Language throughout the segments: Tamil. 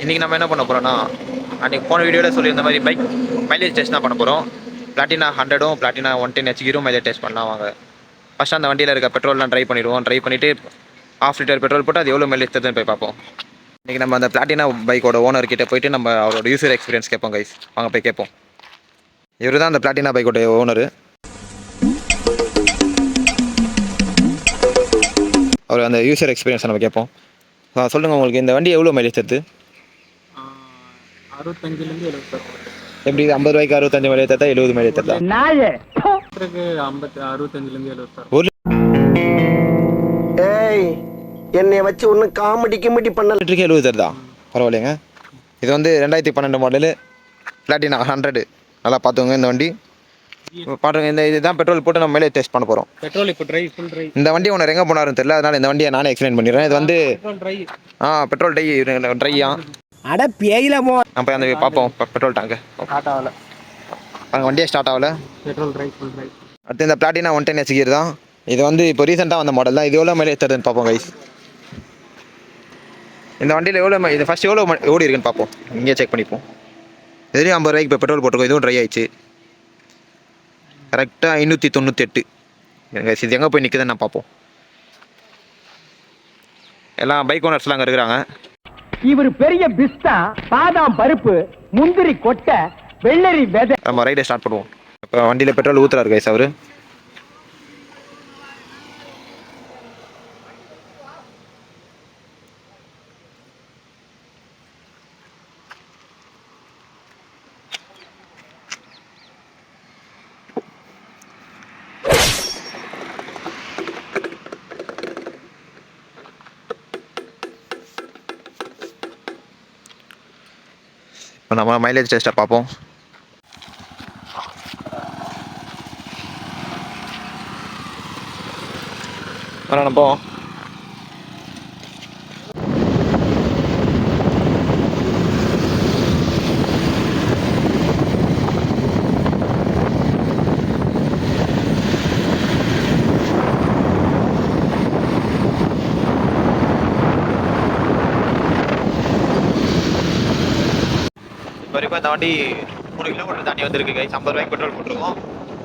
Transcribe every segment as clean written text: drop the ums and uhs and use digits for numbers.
இன்றைக்கி நம்ம என்ன பண்ண போகிறோம்னா, அன்றைக்கி போன வீடியோவில் சொல்லியிருந்த மாதிரி பைக் மைலேஜ் டெஸ்ட் தான் பண்ண போகிறோம். பிளாட்டினா 100ம் பிளாட்டினா 110 ஹெச்கிரும் மைலேஜ் டெஸ்ட் பண்ணலாம் வாங்க. ஃபஸ்ட்டு அந்த வண்டியில் இருக்க பெட்ரோல்லாம் ட்ரை பண்ணிவிடுவோம். ட்ரை பண்ணிவிட்டு ½ லிட்டர் பெட்ரோல் போட்டு அது எவ்வளோ மைலேஜ் தருதுன்னு போய் பார்ப்போம். இன்றைக்கி நம்ம அந்த பிளாட்டினா பைக்கோட ஓனர்கிட்ட போயிட்டு நம்ம அவரோட யூசர் எக்ஸ்பீரியன்ஸ் கேட்போம் கைஸ். வாங்க போய் கேட்போம். இவர் தான் அந்த பிளாட்டினா பைக்கோட ஓனர். அவர் அந்த யூசர் எக்ஸ்பீரியன்ஸை நம்ம கேட்போம். சொல்லுங்கள், உங்களுக்கு இந்த வண்டி எவ்வளோ மைலேஜ் தருது? 65லேருந்து 70. எப்படி 50 ரூபாய்க்கு 65 மைலேஜ் தரதா 70 மைலேஜ் தரதா? 65லேருந்து 70. ஏய், என்னை வச்சு ஒன்றும் காமெடி பண்ணல. லிட்டருக்கு 70 தருதா? பரவாயில்லைங்க. இது வந்து 2012 மாடலு பிளாட்டினா 100. நல்லா பார்த்துங்க இந்த வண்டி. பாருங்க, இந்த இதுதான் பெட்ரோல் போட்டு நம்ம மைலேஜ் டெஸ்ட் பண்ண போகிறோம். பெட்ரோல் இப்போ ஃபுல் ட்ரை. இந்த வண்டி ஒன்று எங்கே போனாருன்னு தெரியல, அதனால் இந்த வண்டியை நானே எக்ஸ்பிளைன் பண்ணிடுறேன். இது வந்து பெட்ரோல் ட்ரையா. அட பேயிலமோ. நம்ம அந்த பார்ப்போம் பெட்ரோல் டேங்கு. ஸ்டார்ட் ஆகல. பாருங்க, வண்டியே ஸ்டார்ட் ஆகல. Petrol try full dry. அடுத்து இந்த பிளாட்டினா 110 ஹெச்கி தான். இது வந்து இப்போ ரீசெண்டாக வந்த மாடல் தான். இது எவ்வளோ மைலேஜ் தருதுன்னு பார்ப்போம் கைஸ். இந்த வண்டியில் இது ஃபஸ்ட் எவ்வளோ ஓடி இருக்குன்னு பார்ப்போம். இங்கே செக் பண்ணிப்போம். எதுலேயும் 50 ரூபாய்க்கு இப்போ பெட்ரோல் போட்டிருக்கோம். இதுவும் ட்ரை ஆயிடுச்சு. கரெக்டாக 598. இது எங்கே போய் நிற்குதுன்னு நான் பார்ப்போம். எல்லாம் பைக் ஓனர்ஸ்லாம் அங்கே இருக்கிறாங்க. இவர் பெரிய பிஸ்தா, பாதாம் பருப்பு, முந்திரி கொட்டை, வெள்ளரி விதை. நம்ம ரைடை ஸ்டார்ட் பண்ணுவோம். இப்போ வண்டியில் பெட்ரோல் ஊற்றுறாரு கைஸ் அவர். இப்போ நம்ம மைலேஜ் டெஸ்ட்டை பார்ப்போம். நம்ம போவோம். வரைக்கும் இந்த வண்டி 3 கிலோமீட்டர் தாண்டி வந்துருக்கு கைஸ். 50 ரூபாய்க்கு பெட்ரோல் போட்டிருக்கோம்.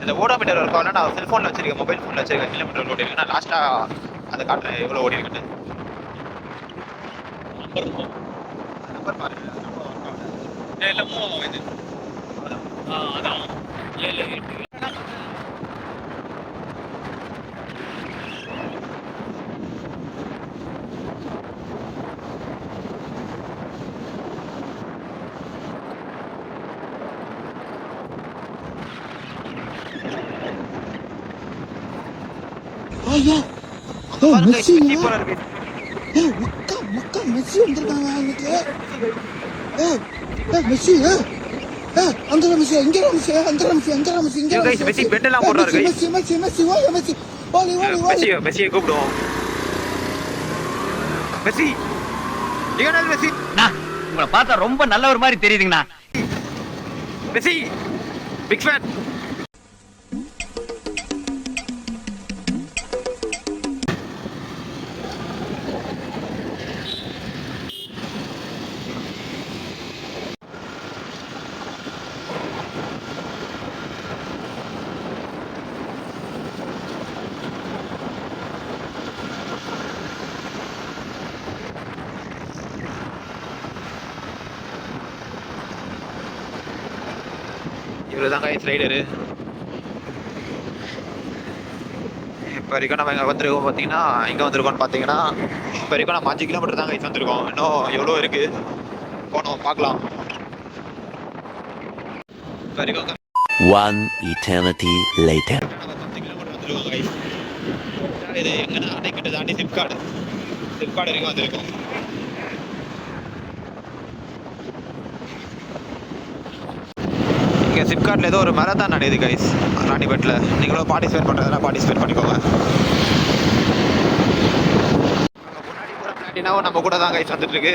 இந்த ஓடோமீட்டர் இருக்கால, நான் செல்ஃபோனில் வச்சிருக்கேன், மொபைல் ஃபோனில் வச்சிருக்கேன். கிலோமீட்டர் ஓடி இருக்கு. நான் லாஸ்ட்டாக அதை காட்டுறேன் எவ்வளோ ஓடி இருக்குன்னு. நம்பர் பாருங்க. இது அதான் 7 8. ஐயா, மெஸ்ஸி போறாரு. மக்கா மெஸ்ஸி வந்திருக்காங்க அவனுக்கு. மெஸ்ஸி அந்த மெஸ்ஸி இங்க மெஸ்ஸி அந்த மெஸ்ஸி இங்க கைஸ். மெஸ்ஸி பெட் எல்லாம் போடுறாரு கைஸ். மெஸ்ஸி ஓ மெஸ்ஸி ஓலி மெஸ்ஸியை கூப்பிடுவோம். Messi, Lionel Messi. உங்களை பார்த்தா ரொம்ப நல்லவர் மாதிரி தெரியுதுங்கண்ணா. Messi big fan. இவர் தான் கைஸ் ரைடரு. இப்போ வரைக்கும் நம்ம இங்கே வந்துருக்கோம். பார்த்தீங்கன்னா இங்கே வந்திருக்கோம்னு பார்த்தீங்கன்னா இப்போ வரைக்கும் நம்ம 5 கிலோமீட்டர் தான் கைஸ் வந்திருக்கோம். இன்னும் எவ்வளோ இருக்குது போனோம் பார்க்கலாம். இப்போ வரைக்கும் 1 eternity later. நம்ம 10 கிலோமீட்டர் வந்துருக்கோம் கைஸ். இது எங்கன்னா அணைக்கிட்ட தாண்டி சிப்கார்டு வரைக்கும் வந்திருக்கோம். இங்கே சிப்கார்ட்டில் ஏதோ ஒரு மேரத்தான் நடக்குது கைஸ் ராணிபேட்டில். நீங்களும் பார்ட்டிசிபேட் பண்ணுறதுனா பார்ட்டிசிபேட் பண்ணிக்கோங்க. முன்னாடி போகிற பிளாட்டினாவும் நம்ம கூட தான் கைஸ் வந்துட்டுருக்கு.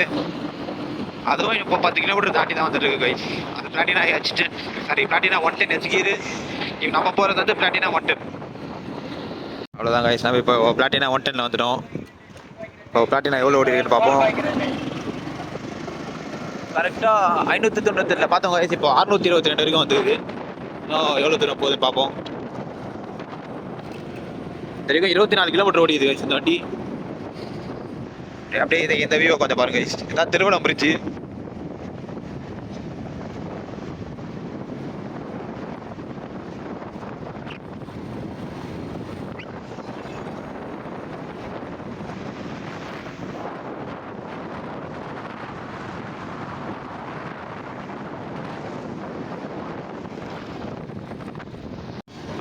அதுவும் இப்போ 10 கிலோமீட்டர் தாண்டி தான் வந்துட்டுருக்கு கைஸ். அது பிளாட்டினா H10, சாரி பிளாட்டினா 110 ஹெச்கீரு. இப்போ நம்ம போகிறது வந்து பிளாட்டினா 110. அவ்வளோதான் கைஸ். நம்ம இப்போ பிளாட்டினா 110ல் வந்துட்டோம். இப்போ பிளாட்டினா எவ்வளோ ஓடி இருக்குன்னு பார்ப்போம். கரெக்டாக 598 பார்த்தவங்க வயசு இப்போ 622 வரைக்கும் வந்துருக்கு. இன்னும் எவ்வளோ தூரம் போகுதுன்னு பார்ப்போம். இது வரைக்கும் 24 கிலோமீட்டர் ஓடிது இந்த வண்டி. அப்படியே இதை இந்த வியூவை கொஞ்சம் பாருங்க. இதுதான் திருவண்ணம் பிரிட்ஜு.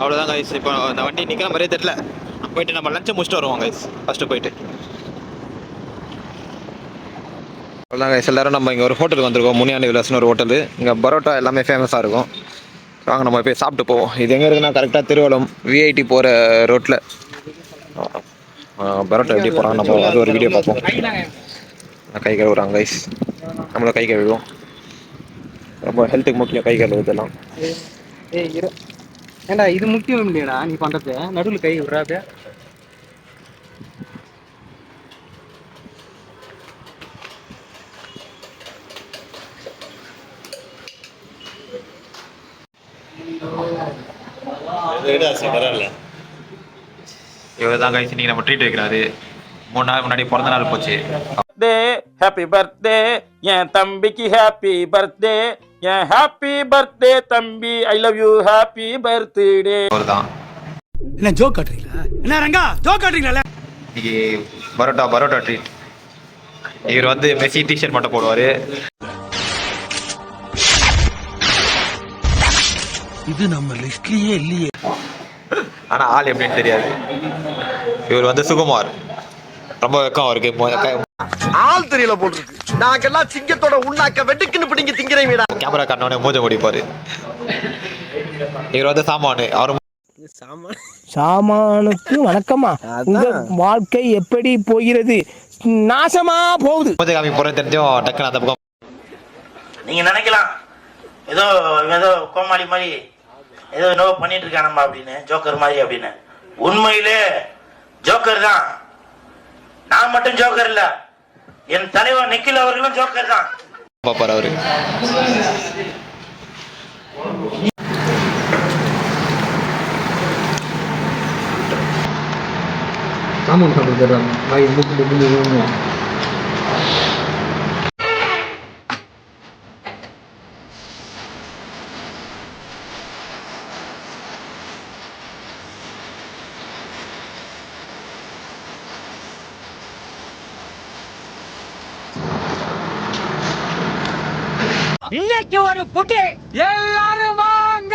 அவ்வளோதான் கைஸ். இப்போ அந்த வண்டி நிற்கிற மாதிரியே தெரியல. போயிட்டு நம்ம லஞ்சை முடிச்சுட்டு வருவோம் கைஸ். ஃபஸ்ட்டு போயிட்டு அவ்வளோதான் கைஸ். எல்லோரும் நம்ம இங்கே ஒரு ஹோட்டலுக்கு வந்திருக்கோம். முனியாண்டி விலாஸ்னு ஒரு ஹோட்டலு. இங்கே பரோட்டா எல்லாமே ஃபேமஸாக இருக்கும். வாங்க நம்ம போய் சாப்பிட்டு போவோம். இது எங்கே இருக்குன்னா கரெக்டாக திருவள்ளம் விஐடி போகிற ரோட்டில். பரோட்டா எப்படி போகிறாங்க நம்ம அது ஒரு வீடியோ பார்ப்போம். கை கழுவுறாங்க கைஸ். நம்மளும் கை கழுவுவோம். ரொம்ப ஹெல்த்துக்கு முக்கியம் கை கழுவுதெல்லாம். ஏண்டா இது முக்கியம் இல்லையாடா நீ பண்றது, நடுவில் கை விடுறாது. இவர் தான் கைஸ் இன்னைக்கு நம்ம ட்ரீட் வைக்கிறாரு. 3 நாள் முன்னாடி பிறந்த நாள் போச்சு. ஹாப்பி பர்த்டே என் தம்பிக்கு, ஹாப்பி பர்த்டே என் ஹாப்பி பர்த்டே தம்பி, I love you, happy birthday. அவர்தான் என்ன ஜோக் காட்டுறீங்களா? என்ன ரங்கா ஜோக் காட்டுறீங்களா? இன்னைக்கு பரோட்டா ட்ரீட். இவர் வந்து மெஸ்ஸி டிஷர்ட் மட்டும் போடுவார். இது நம்ம லிஸ்ட்லயே இல்லையே. ஆனால் ஆள் எப்படின்னு தெரியாது. இவர் வந்து சுகுமார். ரொம்ப வெக்கம் அவருக்கு. ஆள் தெரியல போட்டுருக்கு. நாங்கெல்லாம் சிங்கத்தோட உண்ணாக்க வெட்டுக்குன்னு பிடிங்க திங்கிறீங்கடா. கேமரா காட்டினோடனே மூஞ்ச முடிப்பாரு. இவர் வந்து சாமானு. அவர் சாமானுக்கு வணக்கமா? உங்க வாழ்க்கை எப்படி போகிறது? நாசமா போகுது. மூஞ்ச காமி போகிறேன்னு தெரிஞ்சும் டக்குன்னு அந்த பக்கம். நீங்க நினைக்கலாம் ஏதோ கோமாளி மாதிரி ஏதோ என்னவோ பண்ணிட்டு இருக்கானம்மா அப்படின்னு, ஜோக்கர் மாதிரி அப்படின்னு. உண்மையிலே ஜோக்கர் தான். நான் மட்டும் ஜோக்கர் இல்ல, என் தலைவர் நிக்கில் அவர்களும் ஜோக்கர் தான். பாப்பாரு அவரு. சாமான் சாப்பிட்டு இன்னைக்கு ஒரு புட்டி எல்லாரும் வாங்க.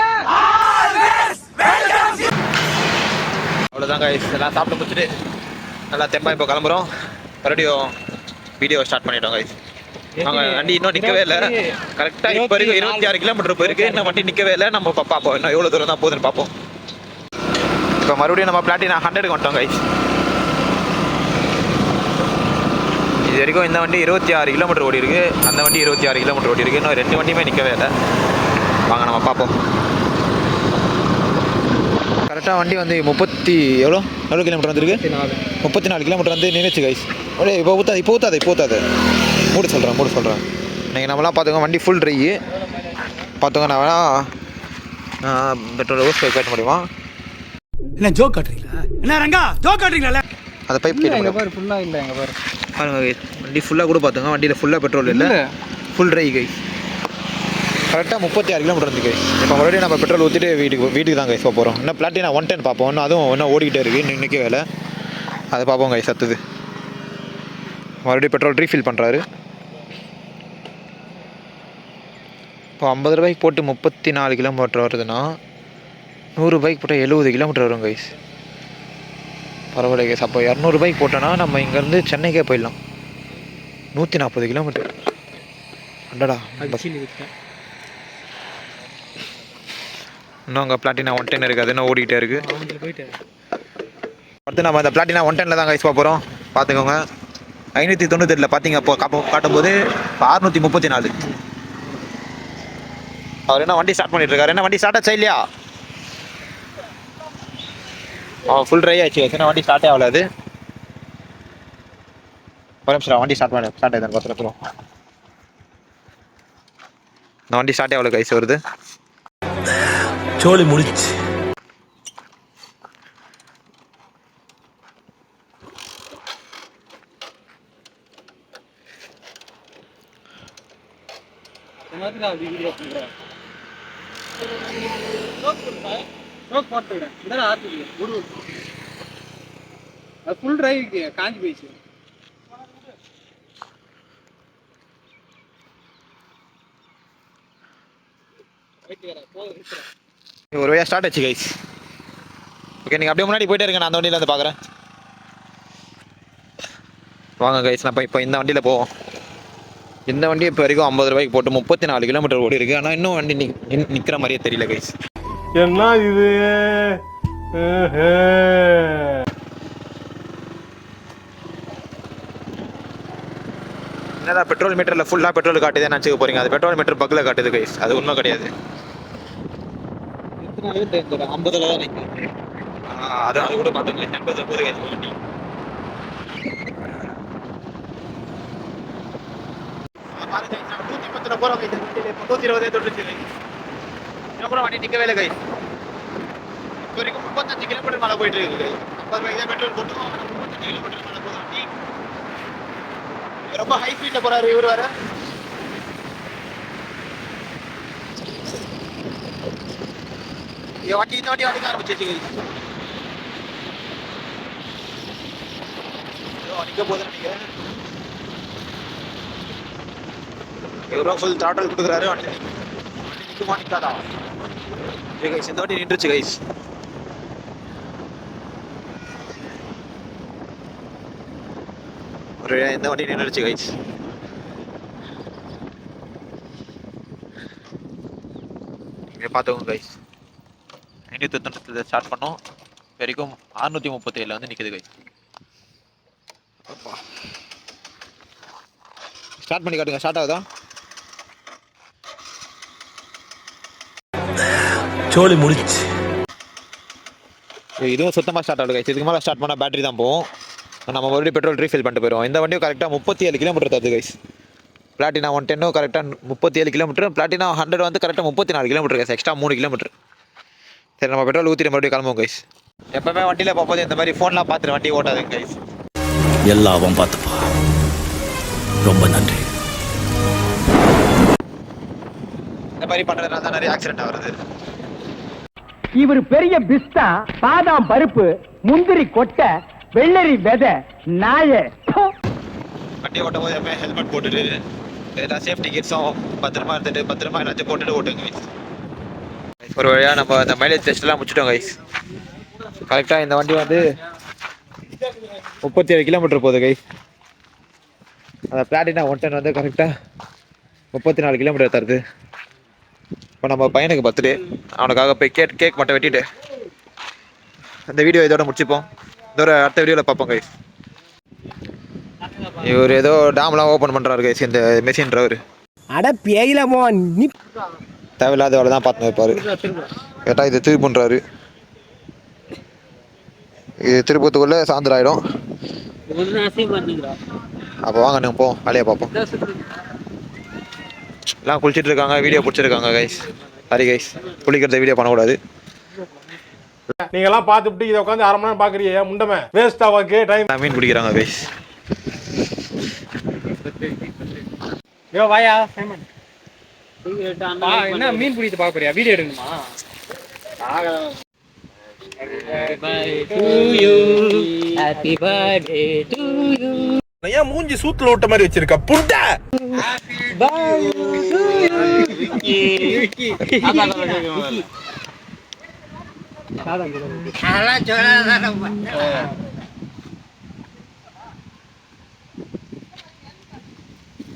அவ்வளோதான் கைஸ். எல்லாம் சாப்பிட்டு முடிச்சுட்டு நல்லா தெம்பா இப்போ கிளம்புறோம். மறுபடியும் வீடியோ ஸ்டார்ட் பண்ணிட்டோம் கைஸ். நாங்கள் வண்டி இன்னும் நிற்கவே இல்லை. கரெக்டாக இப்போ வரைக்கும் 26 கிலோமீட்டர் போயிருக்கு. இன்னும் வண்டி நிற்கவே இல்லை. நம்ம பார்ப்போம் இன்னும் எவ்வளோ தூரம் தான் போகுதுன்னு பார்ப்போம். இப்போ மறுபடியும் நம்ம பிளாட்டினா 100க்கு வந்துட்டோம் கைஸ். இது வரைக்கும் இந்த வண்டி 26 கிலோமீட்டர் ஓடி இருக்கு. அந்த வண்டி 26 கிலோமீட்டர் ஓடி இருக்கு. இன்னும் 2 வண்டியுமே நிற்கவே இல்லை. வாங்க நம்ம பார்ப்போம். கரெக்டாக வண்டி வந்து எவ்வளோ கிலோமீட்டர் வந்துருக்கு? 34 கிலோமீட்டர் வந்து நின்றுச்சு கைஸ். அப்படியே இப்போ ஊற்றாது மூடு சொல்கிறேன். நீங்கள் நம்மளாம் பார்த்துக்கோங்க. வண்டி ஃபுல் ட்ரை பார்த்துக்கோங்க. நான் வேணால் பெட்ரோல் ஊசி காட்ட முடியுமா? என்ன ஜோக் காட்டுறீங்களா? என்ன ரங்கா ஜோக் காட்டுறீங்களா? அதை பைப் எங்க பாரு ஃபுல்லாக இல்லை. எங்க பாரு பாருங்க கைஸ். வண்டி ஃபுல்லாக கூட பார்த்துங்க. வண்டியில் ஃபுல்லாக பெட்ரோல் இல்லை, ஃபுல் ட்ரை கைஸ். கரெக்டாக 36 கிலோமீட்டர் வந்து கைஸ். இப்போ மறுபடியும் நம்ம பெட்ரோல் ஊற்றிட்டு வீட்டுக்கு தான் கைஸ் போகிறோம். இன்னும் பிளாட்டினா 110 பார்ப்போம். இன்னும் ஓடிக்கிட்டே இருக்குது. இன்னைக்கு வேலை அதை பார்ப்போம் கைஸ். சத்துது மறுபடியும் பெட்ரோல் ரீஃபில் பண்ணுறாரு. இப்போ 50 ரூபாய்க்கு போட்டு 34 கிலோமீட்டர் வருதுன்னா 100 ரூபாய்க்கு போட்டால் 70 கிலோமீட்டர் வரும் கைஸ். பரவாயில்ல கைஸ். அப்போ 200 ரூபாய்க்கு போட்டோன்னா நம்ம இங்கேருந்து சென்னைக்கே போயிடலாம். 140 கிலோமீட்டர். அண்டடா. இன்னும் அங்கே பிளாட்டினா 110 இருக்குது. இன்னும் ஓடிக்கிட்டே இருக்குது. அடுத்து நம்ம இந்த பிளாட்டினா 110 தான் கைஸ் போகிறோம். பார்த்துக்கோங்க. 598 பார்த்தீங்க. அப்போ காட்டும்போது 634. அவர் என்ன வண்டி ஸ்டார்ட் பண்ணிட்டு இருக்காரு? என்ன வண்டி ஸ்டார்ட் ஆச்சா இல்லையா? ஃபுல் ட்ரை ஆச்சு. என்ன வண்டி ஸ்டார்ட்டே ஆகலாது. ஒரு நிமிஷம் வண்டி ஸ்டார்ட் ஆகிதான் பார்த்துட்டு. இந்த வண்டி ஸ்டார்ட் எவ்வளோ கைஸ் வருது? சோலி முடிச்சு. ஃபுல் டிரைவுக்கு காஞ்சி போயிடுச்சு. ஒரு வழியாக ஸ்டார்ட் ஆச்சு கைஸ். ஓகே, நீங்கள் அப்படியே முன்னாடி போயிட்டே இருங்க, நான் அந்த வண்டியில் வந்து பார்க்குறேன். வாங்க கைஸ், நான் இப்போ இந்த வண்டியில் போவோம். இந்த வண்டி இப்போ வரைக்கும் 50 ரூபாய்க்கு போட்டு 34 கிலோமீட்டர் ஓடி இருக்கு. ஆனால் இன்னும் வண்டி நிற்கிற மாதிரியே தெரியல கைஸ். என்ன இது? என்னடா பெட்ரோல் மீட்டரில் ஃபுல்லாக பெட்ரோல் காட்டுதே நினச்சிக்க போகிறீங்க. அது பெட்ரோல் மீட்டர் பக்கில் காட்டுது கைஸ். அது உண்மை கிடையாது. 50 தான் நிற்கும். அது கூட பார்த்துங்க, 80 போகுது கைஸ் வண்டி. பாருங்க, 130 போகிறோம் கைஸ். 120 தொட்டுச்சு கைஸ். இன்னும் வண்டி நிற்கவே இல்லை கைஸ். இப்போ வரைக்கும் 35 கிலோமீட்டர் மேலே போயிட்டு இருக்கு கைஸ். 50 ரூபாய்க்கு தான் பெட்ரோல் போட்டு 35 கிலோமீட்டர் மேலே போகுது வண்டி. ரொம்ப ஹை ஸ்பீட்ல போறாரு இவர் வேற. இந்த வண்டி அடிக்க ஆரம்பிச்சிச்சு. அடிக்க போதுன்னு நினைக்கிறேன். இவரும் ஃபுல் த்ராட்டல் கொடுக்குறாரு. வண்டி நிற்குமா நிற்காதா? கைஸ், இந்த வண்டி நின்றுச்சு கைஸ். இந்த வண்டி நின்றுச்சு கைஸ். நீங்கள் பார்த்துக்கோங்க கைஸ். 590 ஸ்டார்ட் பண்ணோம், வரைக்கும் 637 வந்து நிற்குது கைஸ். ஸ்டார்ட் பண்ணி காட்டுங்க. ஸ்டார்ட் ஆகுதா? சோலி முடிச்சு. இதுவும் சுத்தமாக ஸ்டார்ட் ஆகுது கைஸ். இதுக்கு மேலே ஸ்டார்ட் பண்ணால் பேட்டரி தான் போகும். நம்ம மறுபடியும் பெட்ரோல் ரீஃபில் பண்ணிட்டு போயிடுவோம். இந்த வண்டியும் கரெக்டாக 37 கிலோமீட்டர் தருது கைஸ். பிளாட்டினா 110 கரெக்டாக 37 கிலோமீட்டர். பிளாட்டினா 100 வந்து கரெக்டாக 34 கிலோமீட்டர் கைஸ். Extra 3 kilometre. சரி, நம்ம பெட்ரோல் ஊற்றிட்டு மறுபடியும் கிளம்புவோம் கைஸ். எப்பவுமே வண்டியில் போகும்போது இந்த மாதிரி ஃபோன்லாம் பார்த்துட்டு வண்டி ஓட்டாதுங்க கைஸ். எல்லாவும் பார்த்துப்பா. ரொம்ப நன்றி. இந்த மாதிரி பண்ணுறதுனால தான் நிறைய ஆக்சிடென்ட் வருது. இவர் பெரிய பிஸ்தா, பாதாம் பருப்பு, முந்திரி கொட்டை, வெள்ளரி விதை, நாய. வண்டி ஓட்டும் போது எப்பவுமே ஹெல்மெட் போட்டுட்டு எல்லா சேஃப்டி கிட்ஸும் பத்திரமா இருந்துட்டு பத்திரமா எல்லாத்தையும் போட்டுட்டு ஓட்டுங்க கைஸ். ஒரு வழியாக நம்ம அந்த மைலேஜ் டெஸ்ட்லாம் முடிச்சிட்டோம் கைஸ். கரெக்டாக இந்த வண்டி வந்து 37 கிலோமீட்டர் போகுது கைஸ். அந்த பிளாட்டினா 110 வந்து கரெக்டாக 34 கிலோமீட்டர் தருது. இப்போ நம்ம பையனுக்கு பர்த்டே, அவனுக்காக போய் கேக் மட்டும் வெட்டிட்டு இந்த வீடியோ இதோட முடிச்சுப்போம். இதோட அடுத்த வீடியோவில் பார்ப்போம் கைஸ். இவர் ஏதோ டேம்லாம் ஓப்பன் பண்ணுறாரு கைஸ், இந்த மெஷின்றவர். அட பேயிலமோ, நீ தேவையில்லாத வேலை தான் பார்த்துன்னு வைப்பார். கேட்டால் இது திருப்புன்றாரு. இது திருப்பத்துக்குள்ளே சாயந்தரம். அப்போ வாங்க நீங்கள் போவோம், வேலையை பார்ப்போம். எல்லாம் குளிச்சுட்டு இருக்காங்க, வீடியோ பிடிச்சிருக்காங்க கைஸ். சரி கைஸ், குளிக்கிறத வீடியோ பண்ணக்கூடாது. நீங்கெல்லாம் பார்த்துட்டு இதை உட்காந்து 1/2 மணி நேரம் பார்க்குறீங்க. முண்டமே வேஸ்ட் ஆகுது டைம். மீன் பிடிக்கிறாங்க கைஸ். யோ வாயா சைமன். என்ன மீன் பிடித்து பார்க்க போறியா? வீடியோ எடுக்கணுமா? Happy birthday to you. ஏன் மூஞ்சி சூத்துல விட்ட மாதிரி வச்சிருக்க புண்ட?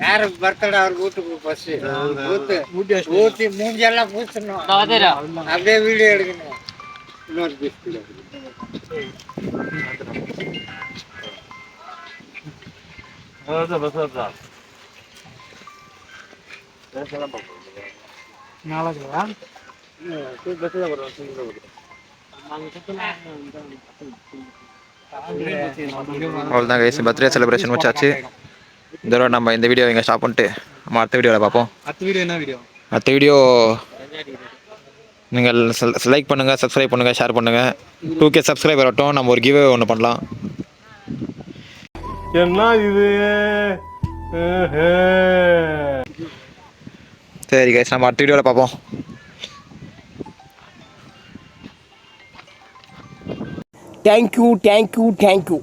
யாரு பர்த்டே அவர் வீட்டுக்கு ஃபர்ஸ்ட் ஊத்தி மூஞ்செல்லாம் பூசணும். அப்படியே வீடியோ எடுக்கணும். இன்னொரு பீஸ் அவ்வளோதான் கைஸ், பர்த்டே செலிப்ரேஷன் முடிச்சாச்சு. இதோட நம்ம இந்த வீடியோ இங்கே ஸ்டாப் பண்ணிட்டு நம்ம அடுத்த வீடியோவில் பார்ப்போம். அடுத்த வீடியோ என்ன வீடியோ? அடுத்த வீடியோ நீங்கள் லைக் பண்ணுங்கள், சப்ஸ்கிரைப் பண்ணுங்கள், ஷேர் பண்ணுங்கள். 2K சப்ஸ்கிரைபர் வரட்டும், நம்ம ஒரு கிவ் ஒன்று பண்ணலாம். என்ன இது? சரி கைஸ், நம்ம அடுத்த வீடியோவில் பார்ப்போம். தேங்க்யூ.